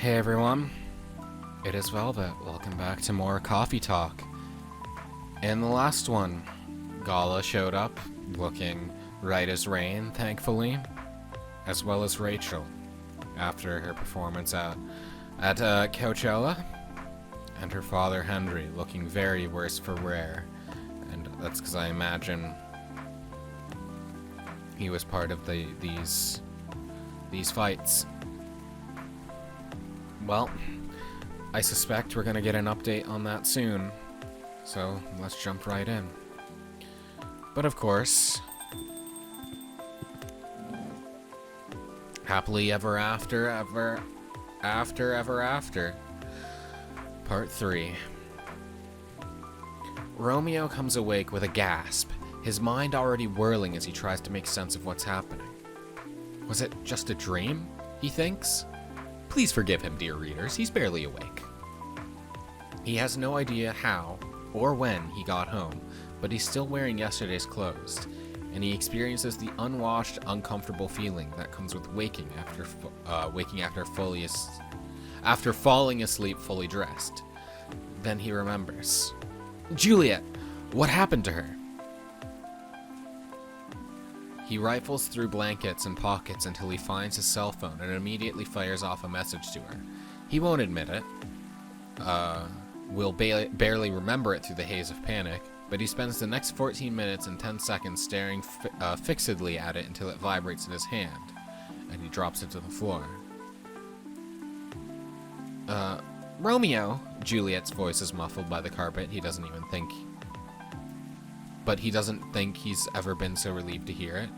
Hey everyone, it is Velvet. Welcome back to more Coffee Talk. In the last one, Gala showed up, looking right as rain, thankfully, as well as Rachel, after her performance at Couchella, and her father Hendry, looking very worse for wear, and that's because I imagine he was part of these fights. Well, I suspect we're gonna get an update on that soon, so let's jump right in. But of course, happily ever after, Part 3. Romeo comes awake with a gasp, his mind already whirling as he tries to make sense of what's happening. Was it just a dream, he thinks? Please forgive him, dear readers, he's barely awake. He has no idea how or when he got home, but he's still wearing yesterday's clothes, and he experiences the unwashed, uncomfortable feeling that comes with waking after falling asleep fully dressed. Then he remembers. Juliet! What happened to her? He rifles through blankets and pockets until he finds his cell phone and immediately fires off a message to her. He won't admit it. Will barely remember it through the haze of panic, but he spends the next 14 minutes and 10 seconds staring fixedly at it until it vibrates in his hand, and he drops it to the floor. Romeo? Juliet's voice is muffled by the carpet. He doesn't think he's ever been so relieved to hear it.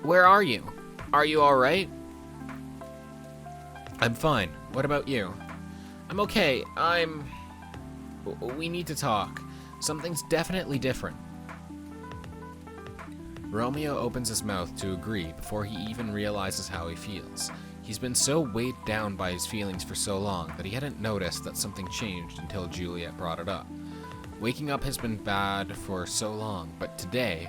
Where are you? Are you alright? I'm fine. What about you? I'm okay. We need to talk. Something's definitely different. Romeo opens his mouth to agree before he even realizes how he feels. He's been so weighed down by his feelings for so long that he hadn't noticed that something changed until Juliet brought it up. Waking up has been bad for so long, but today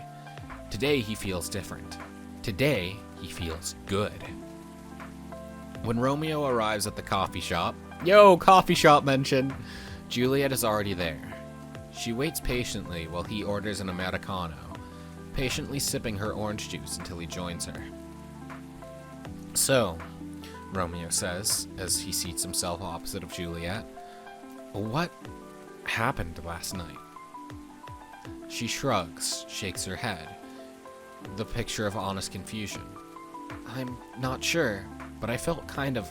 he feels different. Today, he feels good. When Romeo arrives at the coffee shop, coffee shop mention, Juliet is already there. She waits patiently while he orders an Americano, patiently sipping her orange juice until he joins her. So, Romeo says, as he seats himself opposite of Juliet, what happened last night? She shrugs, shakes her head, the picture of honest confusion. I'm not sure, but I felt kind of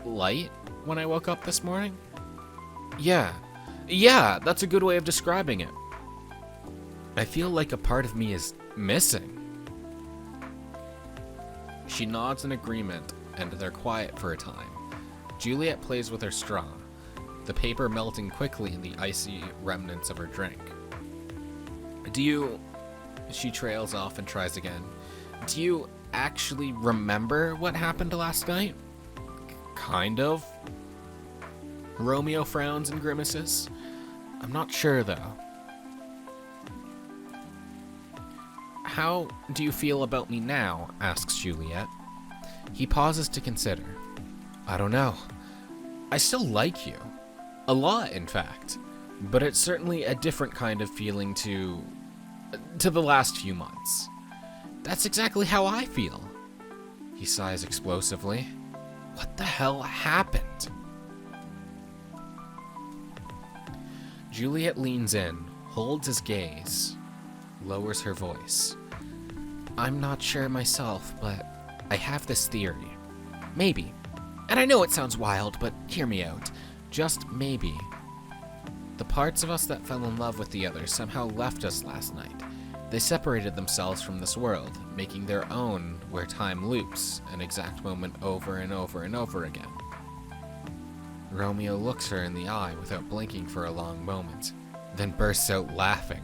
light when I woke up this morning. Yeah, that's a good way of describing it. I feel like a part of me is missing. She nods in agreement, and they're quiet for a time. Juliet plays with her straw, the paper melting quickly in the icy remnants of her drink. She trails off and tries again. Do you actually remember what happened last night? Kind of. Romeo frowns and grimaces. I'm not sure, though. How do you feel about me now? Asks Juliet. He pauses to consider. I don't know. I still like you. A lot, in fact. But it's certainly a different kind of feeling to the last few months. That's exactly how I feel. He sighs explosively. What the hell happened? Juliet leans in, holds his gaze, lowers her voice. I'm not sure myself, but I have this theory. Maybe. And I know it sounds wild, but hear me out. Just maybe. The parts of us that fell in love with the others somehow left us last night. They separated themselves from this world, making their own where time loops, an exact moment over and over and over again. Romeo looks her in the eye without blinking for a long moment, then bursts out laughing.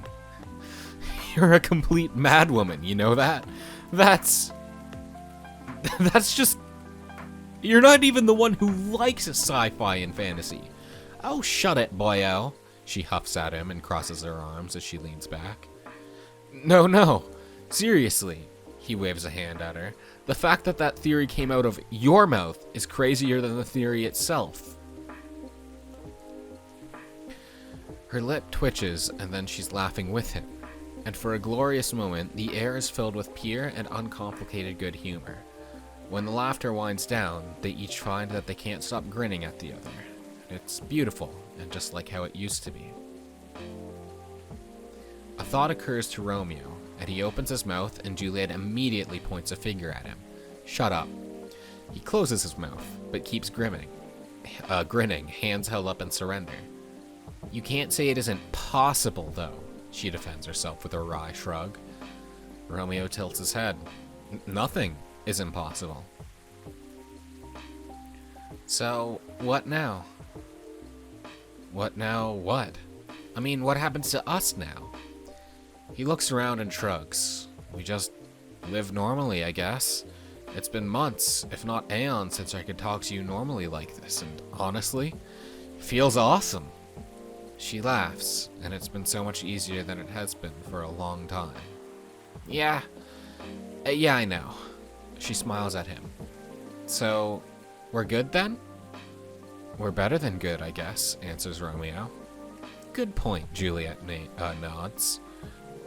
You're a complete madwoman, you know that? That's just... You're not even the one who likes sci-fi and fantasy. Oh, shut it, boyo. She huffs at him and crosses her arms as she leans back. No, seriously. He waves a hand at her. The fact that that theory came out of your mouth is crazier than the theory itself. Her lip twitches, and then she's laughing with him. And for a glorious moment, the air is filled with pure and uncomplicated good humor. When the laughter winds down, they each find that they can't stop grinning at the other. It's beautiful, and just like how it used to be. A thought occurs to Romeo, and he opens his mouth, and Juliet immediately points a finger at him. Shut up. He closes his mouth, but keeps grinning, hands held up in surrender. You can't say it isn't possible, though, she defends herself with a wry shrug. Romeo tilts his head. Nothing is impossible. So, what now? What now what? I mean, what happens to us now? He looks around and shrugs. We just live normally, I guess. It's been months, if not aeons, since I could talk to you normally like this, and honestly, feels awesome. She laughs, and it's been so much easier than it has been for a long time. Yeah, I know. She smiles at him. So, we're good then? We're better than good, I guess, answers Romeo. Good point, Juliet nods.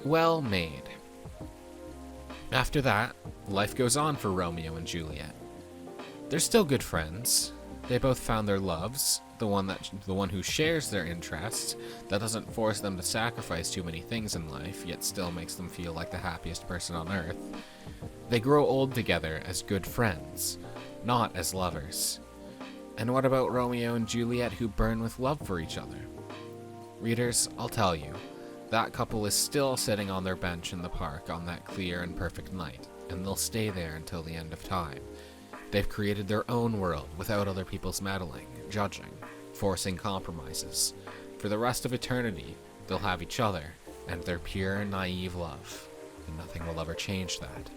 Well made. After that, life goes on for Romeo and Juliet. They're still good friends. They both found their loves, the one who shares their interests, that doesn't force them to sacrifice too many things in life, yet still makes them feel like the happiest person on earth. They grow old together as good friends, not as lovers. And what about Romeo and Juliet who burn with love for each other? Readers, I'll tell you, that couple is still sitting on their bench in the park on that clear and perfect night, and they'll stay there until the end of time. They've created their own world without other people's meddling, judging, forcing compromises. For the rest of eternity, they'll have each other and their pure, naive love, and nothing will ever change that.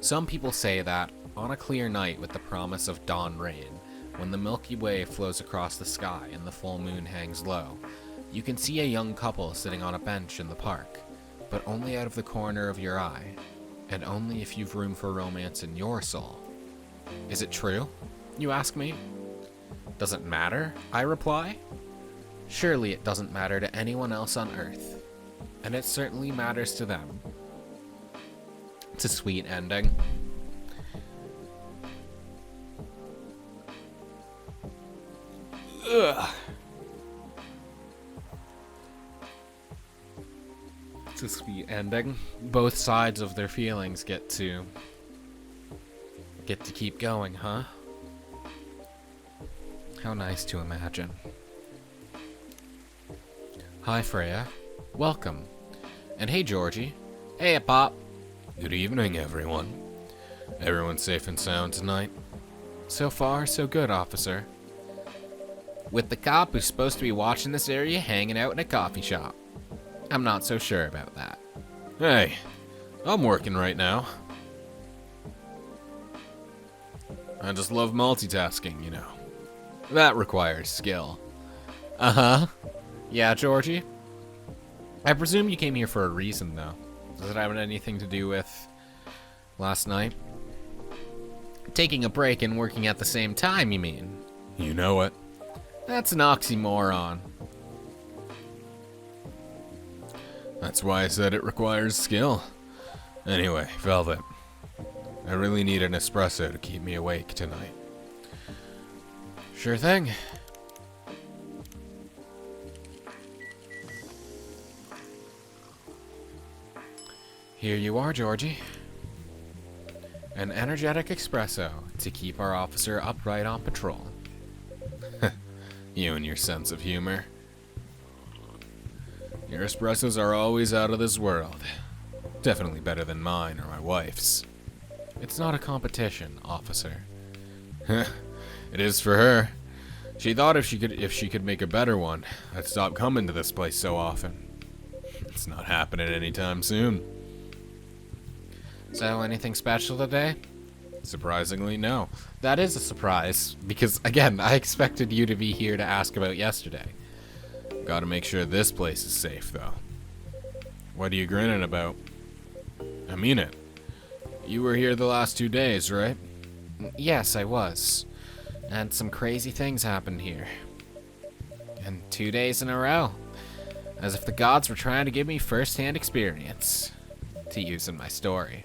Some people say that, on a clear night with the promise of dawn rain, when the Milky Way flows across the sky and the full moon hangs low, you can see a young couple sitting on a bench in the park, but only out of the corner of your eye, and only if you've room for romance in your soul. Is it true? You ask me. Does it matter? I reply. Surely it doesn't matter to anyone else on Earth, and it certainly matters to them. It's a sweet ending. Ugh. It's a sweet ending. Both sides of their feelings get to keep going, huh? How nice to imagine. Hi, Freya. Welcome. And hey, Georgie. Hey, Pop. Good evening, everyone. Everyone's safe and sound tonight? So far, so good, officer. With the cop who's supposed to be watching this area hanging out in a coffee shop. I'm not so sure about that. Hey, I'm working right now. I just love multitasking, you know. That requires skill. Uh-huh. Yeah, Georgie? I presume you came here for a reason, though. Does it have anything to do with last night? Taking a break and working at the same time, you mean? You know it. That's an oxymoron. That's why I said it requires skill. Anyway, Velvet. I really need an espresso to keep me awake tonight. Sure thing. Here you are, Georgie. An energetic espresso to keep our officer upright on patrol. You and your sense of humor. Your espressos are always out of this world. Definitely better than mine or my wife's. It's not a competition, officer. It is for her. She thought if she could make a better one, I'd stop coming to this place so often. It's not happening anytime soon. So, anything special today? Surprisingly, no. That is a surprise, because, again, I expected you to be here to ask about yesterday. Gotta make sure this place is safe, though. What are you grinning about? I mean it. You were here the last 2 days, right? Yes, I was. And some crazy things happened here. And 2 days in a row. As if the gods were trying to give me first-hand experience to use in my story.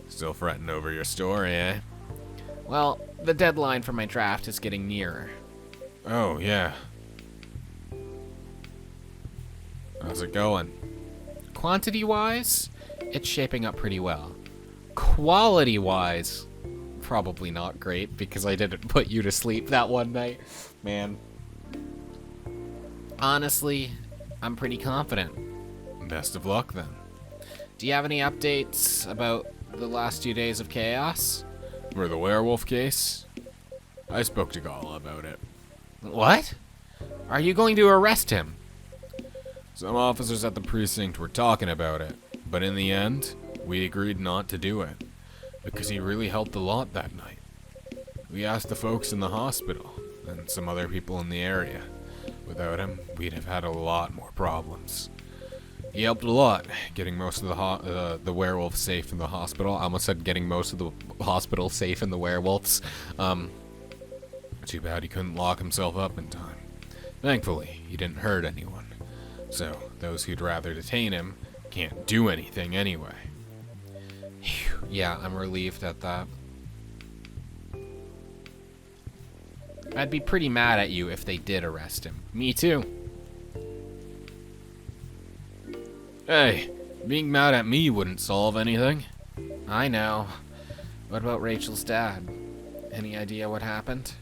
Still fretting over your story, eh? Well, the deadline for my draft is getting nearer. Oh, yeah. How's it going? Quantity-wise, it's shaping up pretty well. Quality-wise, probably not great, because I didn't put you to sleep that one night. Man. Honestly, I'm pretty confident. Best of luck, then. Do you have any updates about the last 2 days of chaos? For the werewolf case? I spoke to Gala about it. What? Are you going to arrest him? Some officers at the precinct were talking about it, but in the end, we agreed not to do it, because he really helped a lot that night. We asked the folks in the hospital, and some other people in the area. Without him, we'd have had a lot more problems. He helped a lot, getting most of the werewolves safe in the hospital. I almost said getting most of the hospital safe in the werewolves. Too bad he couldn't lock himself up in time. Thankfully, he didn't hurt anyone. So, those who'd rather detain him can't do anything anyway. Phew, yeah, I'm relieved at that. I'd be pretty mad at you if they did arrest him. Me too. Hey, being mad at me wouldn't solve anything. I know. What about Rachel's dad? Any idea what happened?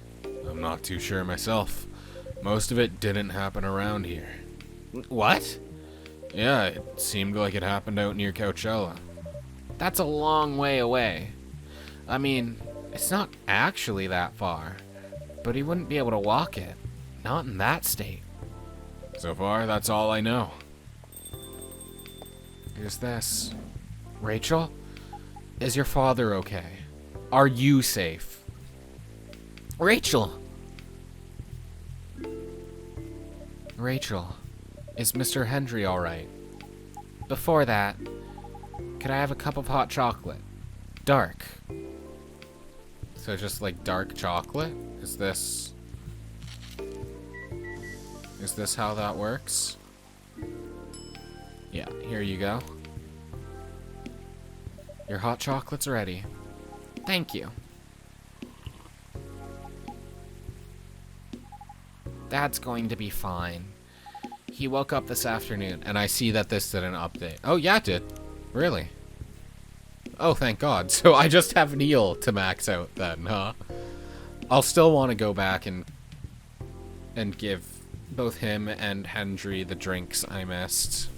I'm not too sure myself. Most of it didn't happen around here. What? Yeah, it seemed like it happened out near Couchella. That's a long way away. I mean, it's not actually that far, but he wouldn't be able to walk it. Not in that state. So far, that's all I know. Who's this? Rachel? Is your father okay? Are you safe? Rachel! Rachel, is Mr. Hendry alright? Before that, could I have a cup of hot chocolate? Dark. So just like dark chocolate? Is this how that works? Yeah, here you go. Your hot chocolate's ready. Thank you. Dad's going to be fine. He woke up this afternoon, and I see that this didn't update. Oh, yeah, it did. Really? Oh, thank God. So I just have Neil to max out then, huh? I'll still want to go back and give both him and Hendry the drinks I missed.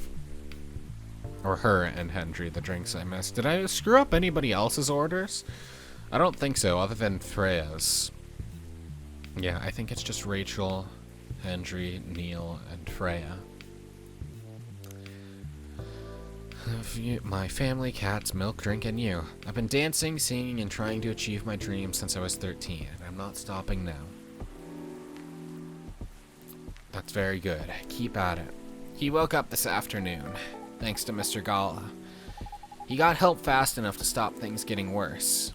Or her and Hendry the drinks I missed. Did I screw up anybody else's orders? I don't think so, other than Freya's. Yeah, I think it's just Rachel, Hendry, Neil, and Freya. My family, cats, milk, drink, and you. I've been dancing, singing, and trying to achieve my dreams since I was 13, and I'm not stopping now. That's very good. Keep at it. He woke up this afternoon, thanks to Mr. Gala. He got help fast enough to stop things getting worse.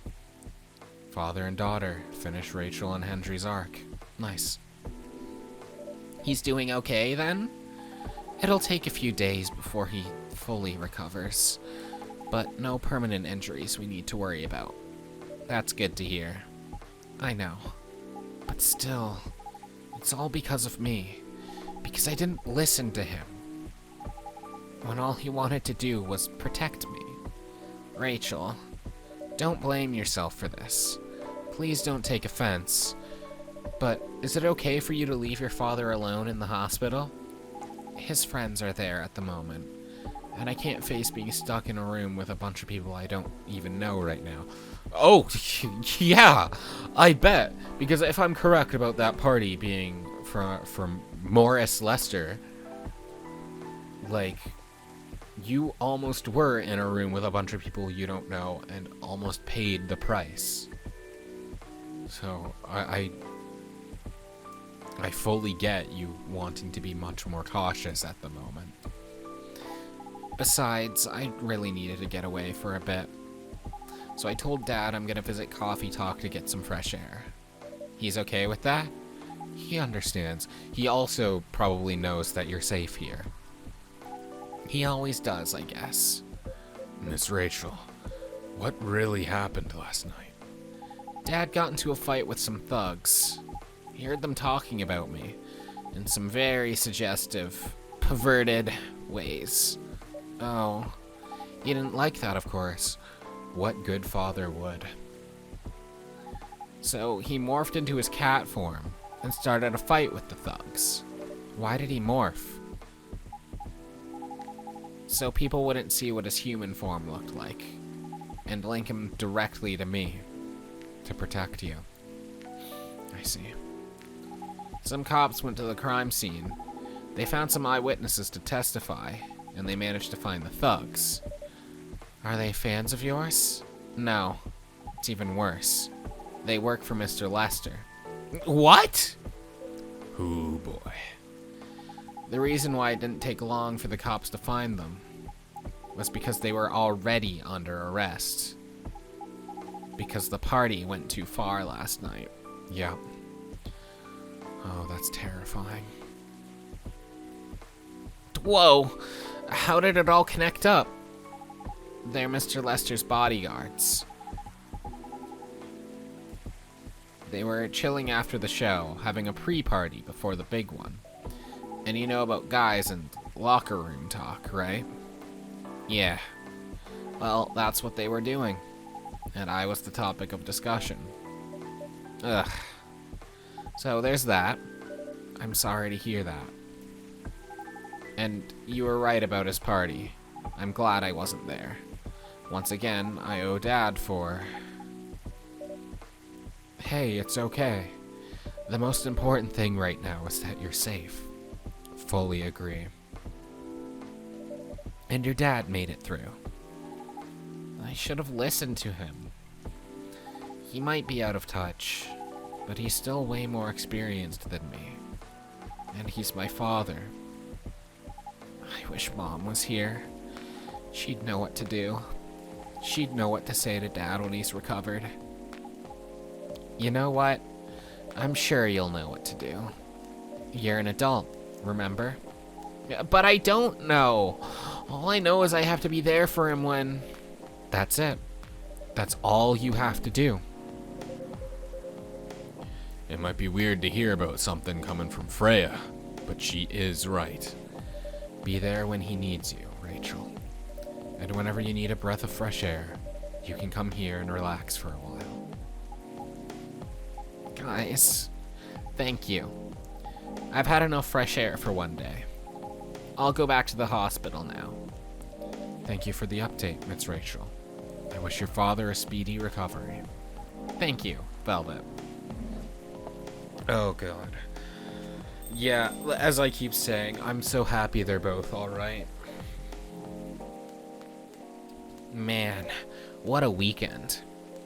Father and daughter finish Rachel and Hendry's arc. Nice. He's doing okay, then? It'll take a few days before he fully recovers, but no permanent injuries we need to worry about. That's good to hear. I know. But still, it's all because of me. Because I didn't listen to him. When all he wanted to do was protect me. Rachel, don't blame yourself for this. Please don't take offense. But is it okay for you to leave your father alone in the hospital? His friends are there at the moment, and I can't face being stuck in a room with a bunch of people I don't even know right now. Oh, yeah, I bet. Because if I'm correct about that party being from Morris Lester, like, you almost were in a room with a bunch of people you don't know and almost paid the price. So, I fully get you wanting to be much more cautious at the moment. Besides, I really needed to get away for a bit. So I told Dad I'm gonna visit Coffee Talk to get some fresh air. He's okay with that? He understands. He also probably knows that you're safe here. He always does, I guess. Miss Rachel, what really happened last night? Dad got into a fight with some thugs. He heard them talking about me in some very suggestive, perverted ways. Oh, he didn't like that, of course. What good father would? So he morphed into his cat form and started a fight with the thugs. Why did he morph? So people wouldn't see what his human form looked like, and link him directly to me, to protect you. I see. Some cops went to the crime scene. They found some eyewitnesses to testify, and they managed to find the thugs. Are they fans of yours? No. It's even worse. They work for Mr. Lester. What? Oh boy. The reason why it didn't take long for the cops to find them was because they were already under arrest. Because the party went too far last night. Yep. Oh, that's terrifying. Whoa! How did it all connect up? They're Mr. Lester's bodyguards. They were chilling after the show, having a pre-party before the big one. And you know about guys and locker room talk, right? Yeah. Well, that's what they were doing. And I was the topic of discussion. Ugh. So there's that. I'm sorry to hear that. And you were right about his party. I'm glad I wasn't there. Once again, I owe Dad for... Hey, it's okay. The most important thing right now is that you're safe. Fully agree. And your dad made it through. I should have listened to him. He might be out of touch, but he's still way more experienced than me. And he's my father. I wish Mom was here. She'd know what to do. She'd know what to say to Dad when he's recovered. You know what? I'm sure you'll know what to do. You're an adult, remember? But I don't know. All I know is I have to be there for him when... That's it. That's all you have to do. It might be weird to hear about something coming from Freya, but she is right. Be there when he needs you, Rachel. And whenever you need a breath of fresh air, you can come here and relax for a while. Guys, thank you. I've had enough fresh air for one day. I'll go back to the hospital now. Thank you for the update, Miss Rachel. I wish your father a speedy recovery. Thank you, Velvet. Oh, God. Yeah, as I keep saying, I'm so happy they're both alright. Man, what a weekend.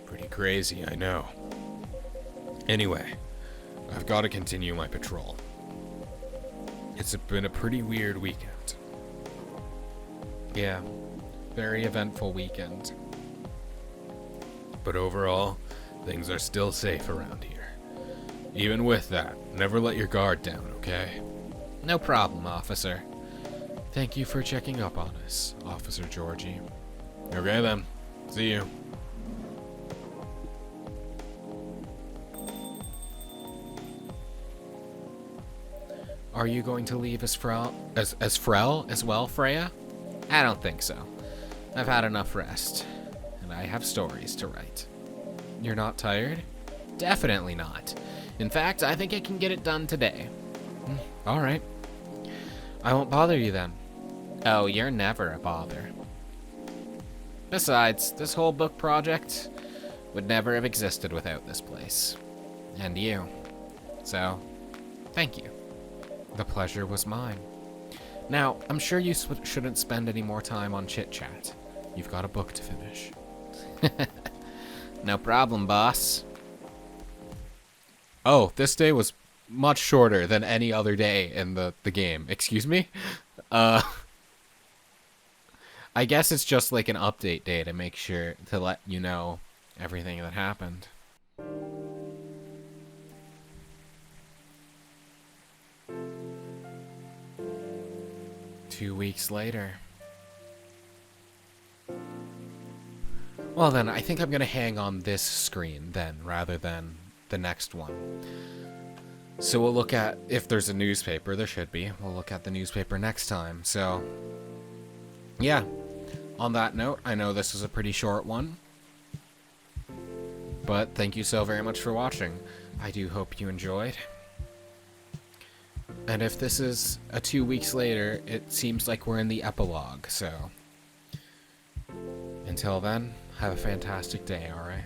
Pretty crazy, I know. Anyway, I've got to continue my patrol. It's been a pretty weird weekend. Yeah, very eventful weekend. But overall, things are still safe around here. Even with that, never let your guard down, okay? No problem, officer. Thank you for checking up on us, Officer Georgie. Okay then, see you. Are you going to leave as Frel as well, Freya? I don't think so. I've had enough rest, and I have stories to write. You're not tired? Definitely not. In fact, I think I can get it done today. All right. I won't bother you then. Oh, you're never a bother. Besides, this whole book project would never have existed without this place. And you. So, thank you. The pleasure was mine. Now, I'm sure you shouldn't spend any more time on chit-chat. You've got a book to finish. No problem, boss. Oh, this day was much shorter than any other day in the game. Excuse me? I I guess it's just like an update day to make sure to let you know everything that happened. Two weeks later. Well then, I think I'm gonna hang on this screen then, rather than the next one. So we'll look at, if there's a newspaper, there should be, we'll look at the newspaper next time. So, yeah. On that note, I know this is a pretty short one. But thank you so very much for watching. I do hope you enjoyed. And if this is a 2 weeks later, it seems like we're in the epilogue, so... Until then, have a fantastic day, alright?